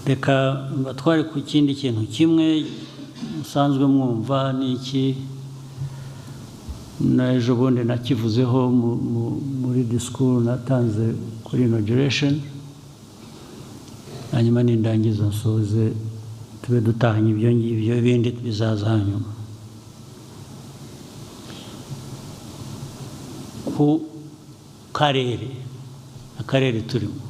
reka batware ku kindi kintu kimwe musanzwe mwumva n'iki n'ejo bundi nakivuzeho muri disikuru natanze kuri inauguration hanyuma nindangiza nsoze tube dutahanye ibyo ngibyo ibindi bizaza hanyuma ku akarere turimo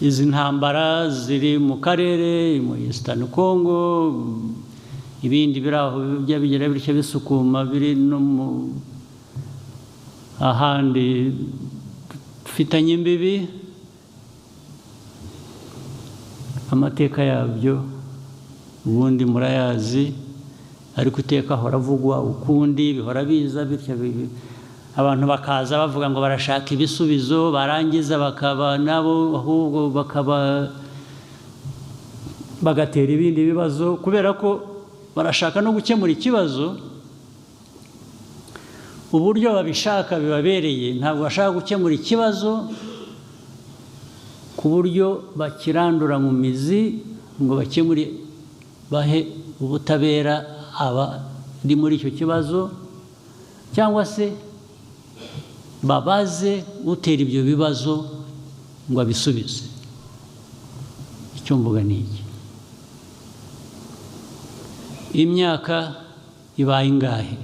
izi ntambara ziri mu karere mu Eastern Congo ibindi biraho bijya bigira bityo bisukuma biri no mu ahandi dufitanye imbibi amateka yabyo ubundi murayazi ariko iteka horavugwa ukundi bihora biza bityo abantu bakaza bavuga ngo barashaka ibisubizo barangiza bakaba nabo ahubwo bagatera ibindi bibazo kubera ko barashaka no gukemura ikibazo uburyo babishaka bibabereye ntabwo bashaka gukemura ikibazo ku buryo bakirandura mu mizi ngo bakemure bahe ubutabera abari muri icyo kibazo cyangwa se babaze utera ibyo bibazo ngo abisubize icyo mvuga ni iki imyaka ibaye ingahe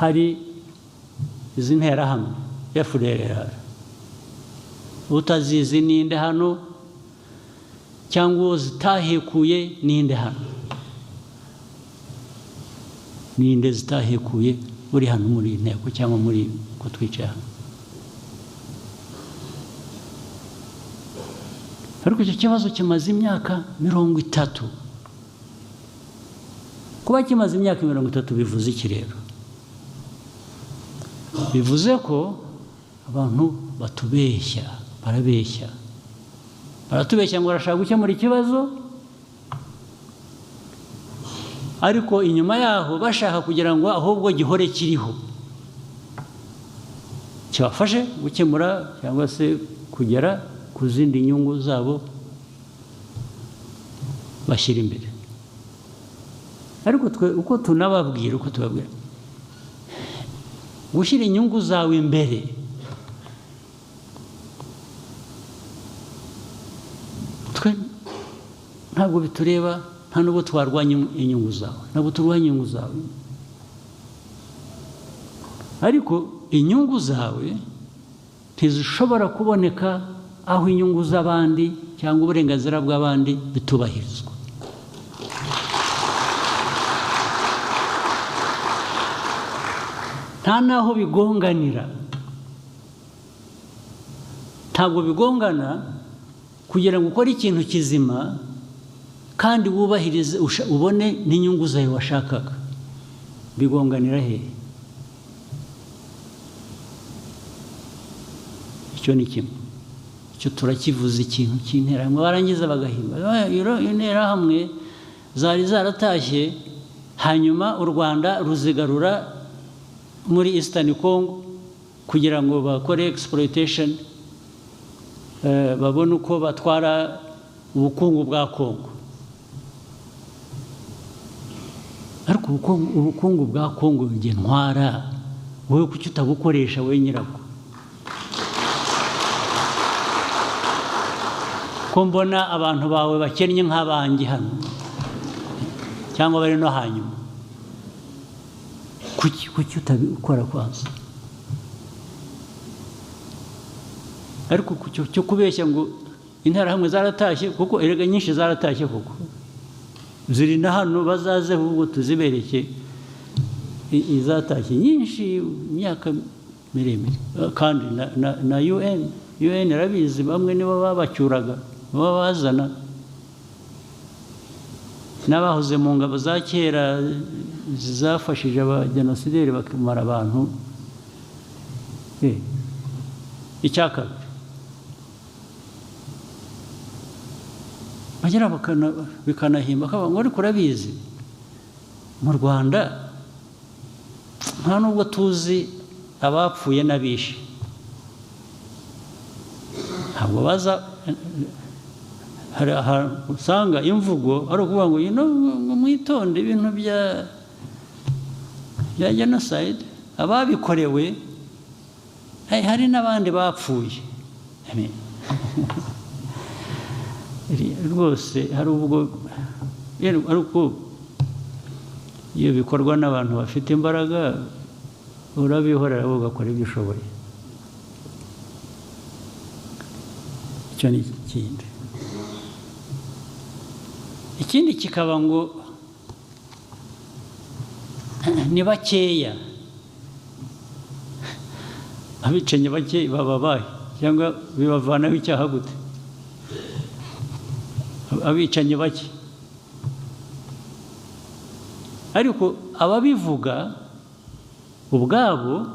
hari izi nterahamwe FDLR utazizi ninde hano cyangwa zitahekuye ninde hano ninde zitahekuye uri hano muri inteko cyangwa muri ko twicaye hano ariko icyo kibazo kimaze imyaka 30 kuba kimaze imyaka 30 bivuze iki rero bivuze ko abantu barabeshya baratubeshya ngo barashaka gukemura ikibazo ariko inyuma yaho bashaka kugira ngo ahubwo gihore kiriho kibafashe gukemura cyangwa se kugera ku zindi nyungu zabo bashyira imbere ariko twe uko tunababwira uko tubabwira gushyira inyungu zawe imbere twe ntabwo bitureba nta nubwo twarwanya inyungu zawe ntabwo turwanya inyungu zawe ariko inyungu zawe ntizishobora kuboneka aho inyungu z'abandi cyangwa uburenganzira bw'abandi bitubahirizwa nta naho bigonganira ntabwo bigongana kugira ngo ukore ikintu kizima kandi wubahirize ubone n'inyungu zawe washakaga bigonganira he icyo ni kimwe icyo turakivuze ikintu cy'interahamwe barangiza bagahimba interahamwe zari zaratashye hanyuma u Rwanda ruzigarura muri Eastern Congo kugira ngo bakore exploitation babone uko batwara ubukungu bwa Congo ariko ubukungu bwa Congo bigiye ntwara wowe kuki utabukoresha we nyirabwo ko mbona abantu bawe bakennye nk'abangi hano cyangwa bari no hanyuma kuki utabikora kwanza ariko cyo kubeshya ngo interahamwe zaratashye kuko erega nyinshi zaratashye kuko ziri na hano bazaze ahubwo tuzibereke izatashye nyinshi imyaka miremire kandi na UN rabizi bamwe nibo babacyuraga babazana n'abahoze mu ngabo za kera zafashije abajenosideri bakamara abantu icyaka bagera bikanahimba ngo ariko urabizi mu Rwanda nta nubwo tuzi abapfuye n'abishe ntabwo baza hari ahantu usanga imvugo ari ukuvuga ngo mwitonde ibintu bya genocide ababikorewe hari n'abandi bapfuye rwose hari ubwo ariko iyo bikorwa n'abantu bafite imbaraga urabihorera ugakora ibyo ushoboye. Icyo ni ikindi kikaba ngo ni bakeya, abicanyi bake bababaye cyangwa bibavanaho icyaha gute? Abicanyi bake, ariko ababivuga ubwabo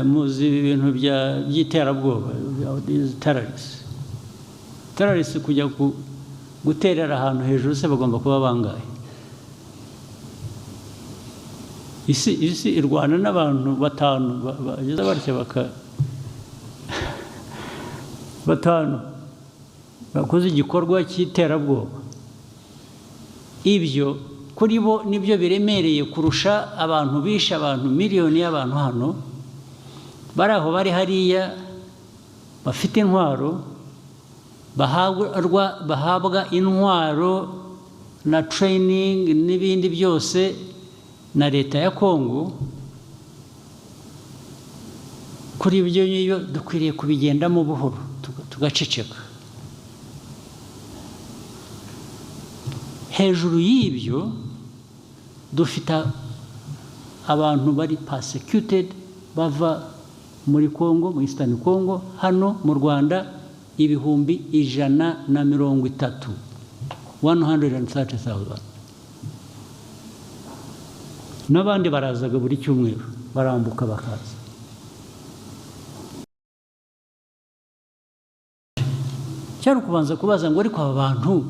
muzi ibintu by'iterabwoba, terrorists kujya guterera ahantu hejuru se bagomba kuba bangahe? isi irwana n'abantu batanu bageze batya batanu bakoze igikorwa cy'iterabwoba. Ibyo kuri bo nibyo biremereye kurusha abantu bishe abantu miliyoni y'abantu hano bari aho bari hariya bafite intwaro bahabwa intwaro na training n'ibindi byose na leta ya Kongo. Kuri ibyo niyo dukwiriye kubigendamo buhoro tugaceceka. Hejuru y'ibyo dufite abantu bari persecuted bava muri Kongo, mu Eastern Congo, hano mu Rwanda 130,000 130,000 n'abandi barazaga buri cyumweru barambuka bakaza. Cyari kubanza kubaza ngo ariko aba bantu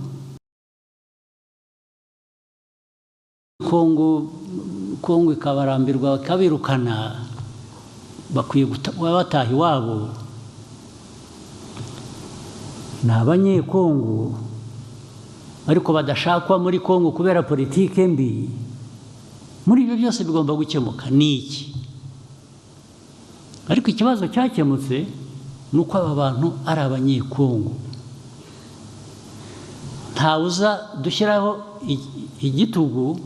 Kongo ikabarambirwa bakabirukana bakwiye bataha iwabo, ni abanyekongo ariko badashakwa muri Kongo kubera politike mbi. Muri ibyo byose bigomba gukemuka ni iki? Ariko ikibazo cyakemutse ni uko aba bantu ari abanyekongo. Ntawuza dushyiraho igitugu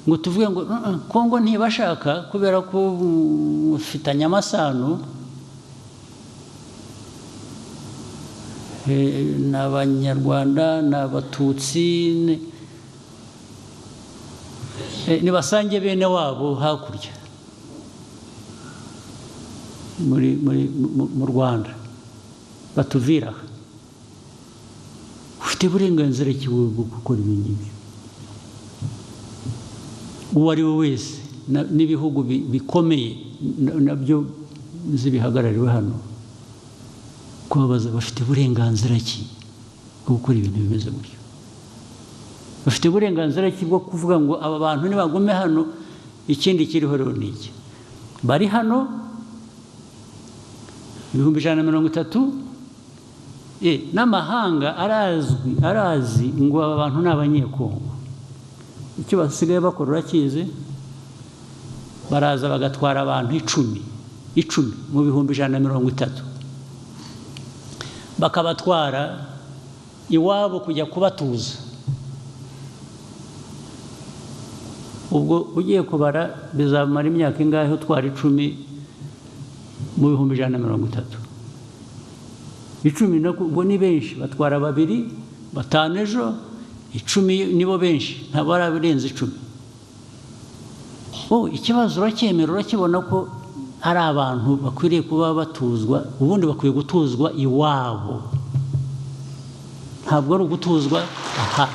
ngo tuvuge ngo Kongo ntibashaka kubera ko ufitanye amasano n'Abanyarwanda n'Abatutsi, nibasange bene wabo hakurya mu Rwanda batuvira. Ufite uburenganzira ki bwo gukora ibi ngibi? Uwo ari we wese n'ibihugu bikomeye nabyo zibihagarariwe hano kubabaza bafite uburenganzira ki bwo gukora ibintu bimeze gutyo? Bafite uburenganzira ki bwo kuvuga ngo aba bantu nibagume hano? Ikindi kiriho rero ni iki? Bari hano 130,000 n'amahanga arazi ngo aba bantu ni abanyekongo. Icyo basigaye bakora urakizi? Baraza bagatwara abantu 10 mu 130,000 bakabatwara iwabo kujya kubatuza. Ubwo ugiye kubara bizamara imyaka ingahe utwara 10 mu 130,000? 10 nabwo ni benshi, batwara 2 5 ejo, 10 nibo benshi, ntabwo barabirenze 10. Ikibazo uracyemera, urakibona ko ari abantu bakwiriye kuba batuzwa, ubundi bakwiye gutuzwa iwabo, ntabwo ari ugutuzwa aha.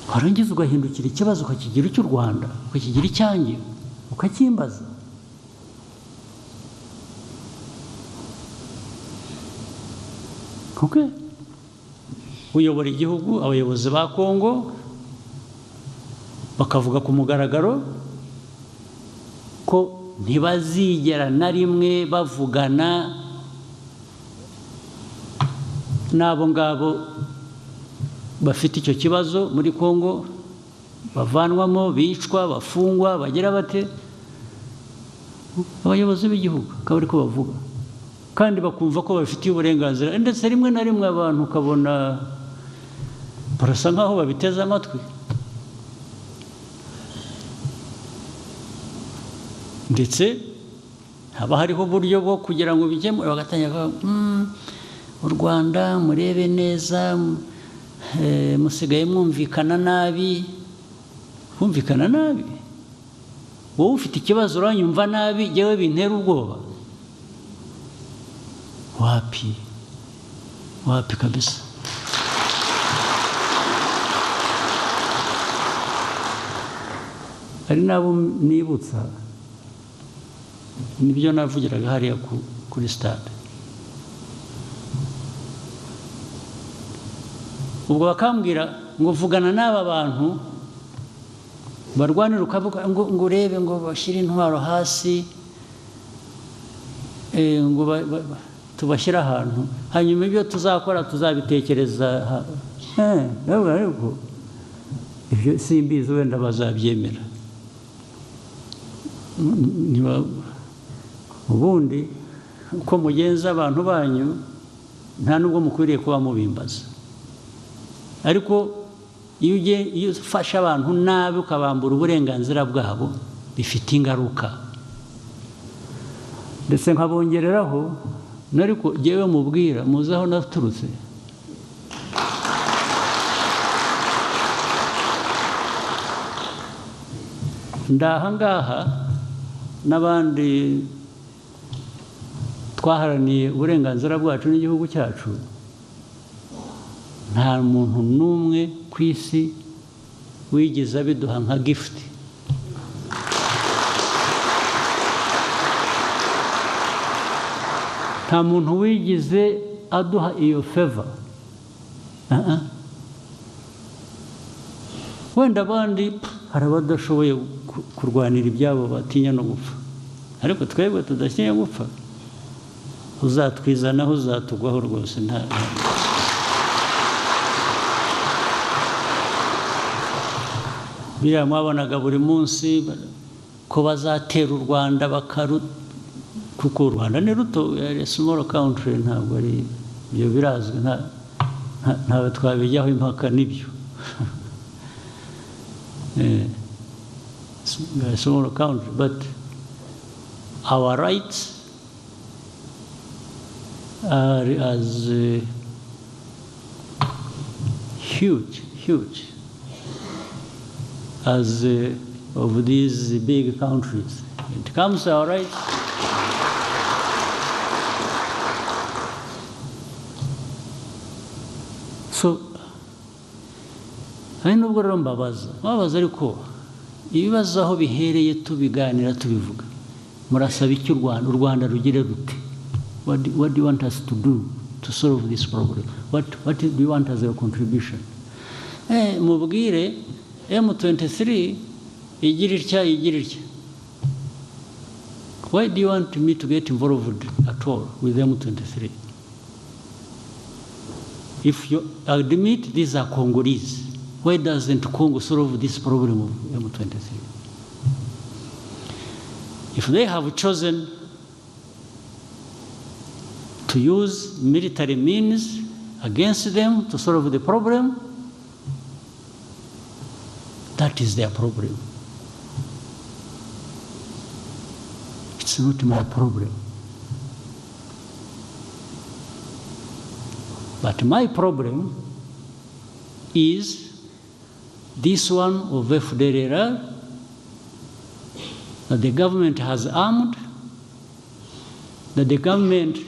Warangiza ugahindukira ikibazo ukakigira icy'u Rwanda, ukakigira icyanjye, ukakimbaza. kuko uyobora igihugu, abayobozi ba Kongo bakavuga ku mugaragaro ko ntibazigera na rimwe bavugana n'abo ngabo bafite icyo kibazo muri Congo, bavanwamo, bicwa, bafungwa, bagira bate, abayobozi b'igihugu akaba ari ko bavuga, kandi bakumva ko babifitiye uburenganzira, ndetse rimwe na rimwe abantu ukabona barasa nk'aho babiteze amatwi. Ndetse haba hariho uburyo bwo kugira ngo bikemure, bagatangira u Rwanda murebe neza, musigaye mwumvikana nabi. Kumvikana nabi? Wowe ufite ikibazo uranyumva nabi, yewe bintera ubwoba? Wapi kabisa. Hari nabo nibutsa, nibyo navugiraga hariya kuri stade. Ubwo bakambwira ngo vugana n'aba bantu barwanira, ukavuga ngo urebe ngo bashyire intwaro hasi, ngo tubashyire ahantu, hanyuma ibyo tuzakora tuzabitekereza. Ariko ibyo simbizi, wenda bazabyemera. Ubundi uko mugenza abantu banyu nta nubwo mukwiriye kuba mubimbaza, ariko iyo ufashe abantu nabi ukabambura uburenganzira bwabo bifite ingaruka. Ndetse nkabongereraho nariko jyewe mubwira muzi aho naturutse, ndaha ngaha n'abandi twaharaniye uburenganzira bwacu n'igihugu cyacu, nta muntu n'umwe ku isi wigeze abiduha nka gift. Nta muntu wigeze aduha iyo favor. Wenda abandi hari abadashoboye kurwanira ibyabo, batinya no gupfa, ariko twebwe tudatinya gupfa, uzatwizanaho uzatugwaho rwose. Biriya mwabonaga buri munsi ko bazatera u Rwanda kuko u Rwanda ni ruto, small country, ntabwo ari ibyo birazwi, ntawe twabijyaho impaka n'ibyo. Small country, but our rights are as huge as of these big countries. It comes to our rights. So, hari nubwo rero mbabaza ariko ibibazo aho bihereye tubiganira tubivuga, murasaba iki u Rwanda rugire rute? What do you want us to do to solve this problem? What do you want as a contribution? Mubwire M23 igira itya. Why do you want me to get involved at all with M23? If you admit these are Congolese, why doesn't Congo solve this problem of M23? If they have chosen to use military means against them to solve the problem, that is their problem. It's not my problem. But my problem is this one of FDLR that the government has armed, that the government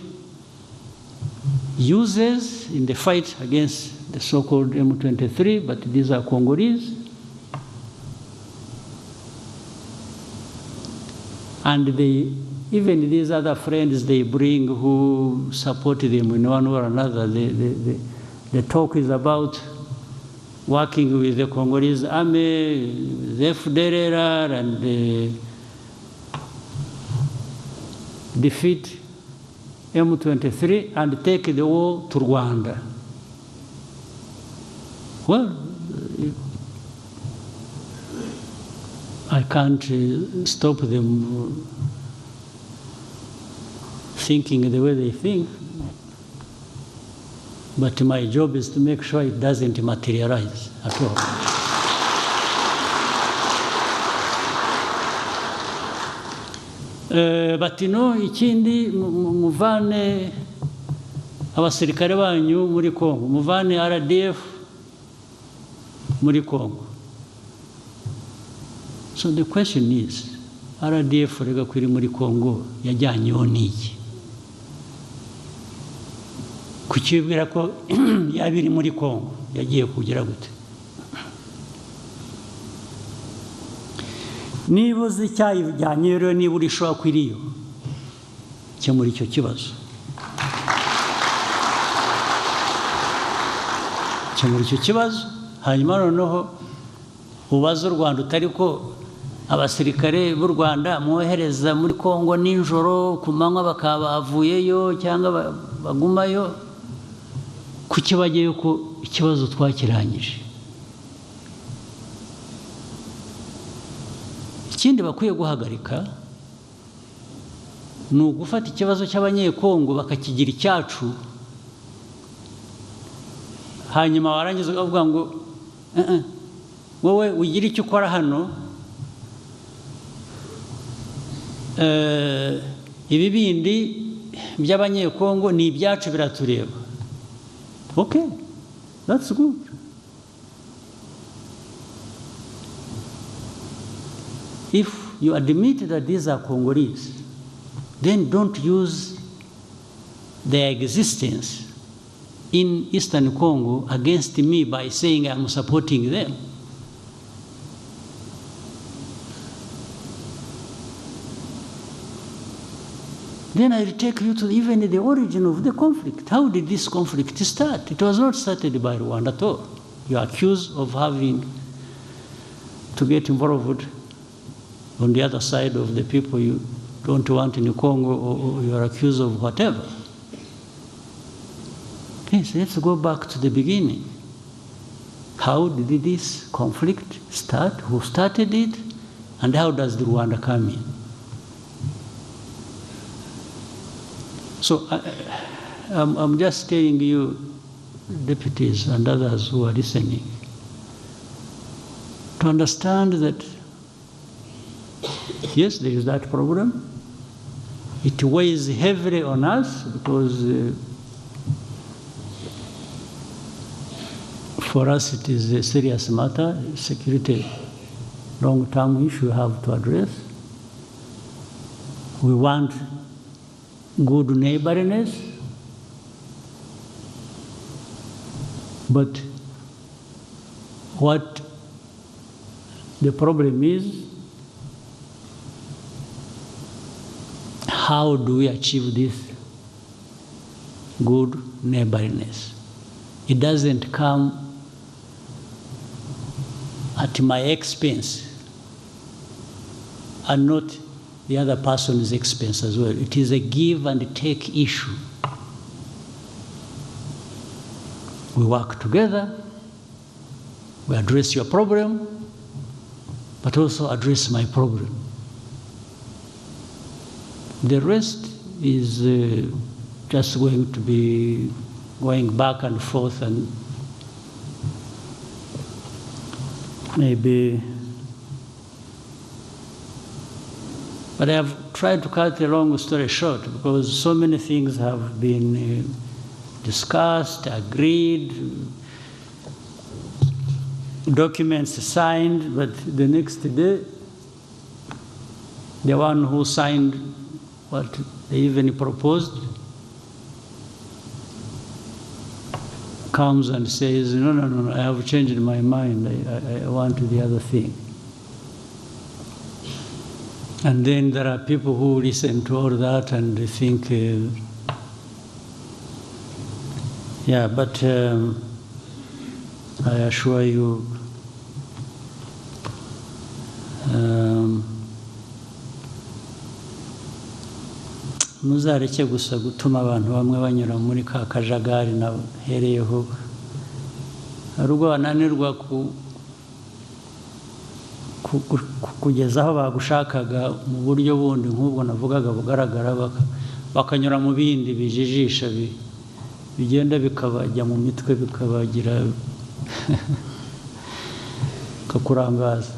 uses in the fight against the so-called M23, but these are Congolese. And even these other friends they bring who support them in one way or another, the talk is about working with the Congolese army, the FDLR, and defeat M23 and take the war to Rwanda. Well, I can't stop them thinking the way they think, but my job is to make sure it doesn't materialize at all. But ikindi muvane abasirikare banyu muri Congo, muvane RDF muri Congo. So the question is, RDF rega kwiri muri Congo yajyanyeho n'iki? Kucyibwira ko yabiri muri Congo yagiye kugira gute? Niba uzi icyayijyanye rero, niba urishobora kwiriyo muri icyo kibazo, muri icyo kibazo, hanyuma noneho ubaza u Rwanda utari ko abasirikare b'u Rwanda mwohereza muri Congo nijoro ku manywa bakaba bavuyeyo cyangwa bagumayo, kuki bagiye ko ikibazo twakirangije? Ikindi bakwiye guhagarika ni ugufata ikibazo cy'abanyekongo bakakigira icyacu, hanyuma warangiza ukavuga ngo wowe ugira icyo ukora hano, ibi bindi by'abanyekongo ni ibyacu biratureba. Okay, that's good. If you admit that these are Congolese, then don't use their existence in Eastern Congo against me by saying I'm supporting them. Then I'll take you to even the origin of the conflict. How did this conflict start? It was not started by Rwanda at all. You are accused of having to get involved on the other side of the people you don't want in Congo, or you are accused of whatever. Yes, let's go back to the beginning. How did this conflict start? Who started it? And how does the Rwanda come in? So I'm just telling you, deputies and others who are listening, to understand that yes, there is that problem. It weighs heavily on us because for us it is a serious matter, security, long-term issue we have to address. We want good neighborliness, but what the problem is, how do we achieve this good neighborliness? It doesn't come at my expense and not the other person's expense as well. It is a give and take issue. We work together, we address your problem, but also address my problem. The rest is just going to be going back and forth, and maybe. But I have tried to cut a long story short because so many things have been discussed, agreed, documents signed, but the next day, the one who signed what they even proposed comes and says, no, I have changed my mind, I want the other thing. And then there are people who listen to all that and they think, but I assure you, muzareke gusa gutuma abantu bamwe banyura muri ka kajagari nahereyeho hari ubwo bananirwa kugeza aho bagushakaga mu buryo bundi nk'ubwo navugaga bugaragara bakanyura mu bindi bijijisha bigenda bikabajya mu mitwe bikabagira kakurangaza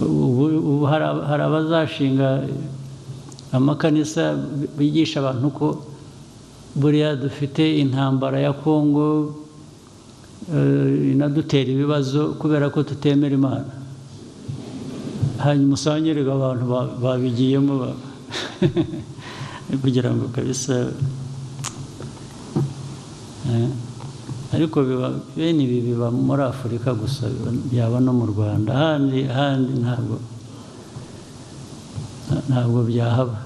ubu hari abazashinga amakanisa bigisha abantu ko buriya dufite intambara ya Kongo inadutera ibibazo kubera ko tutemera Imana hanyuma usangirega abantu babigiyemo kugira ngo kabisa ariko bene ibi biba muri Afurika gusa byaba no mu Rwanda ahandi ntabwo byahaba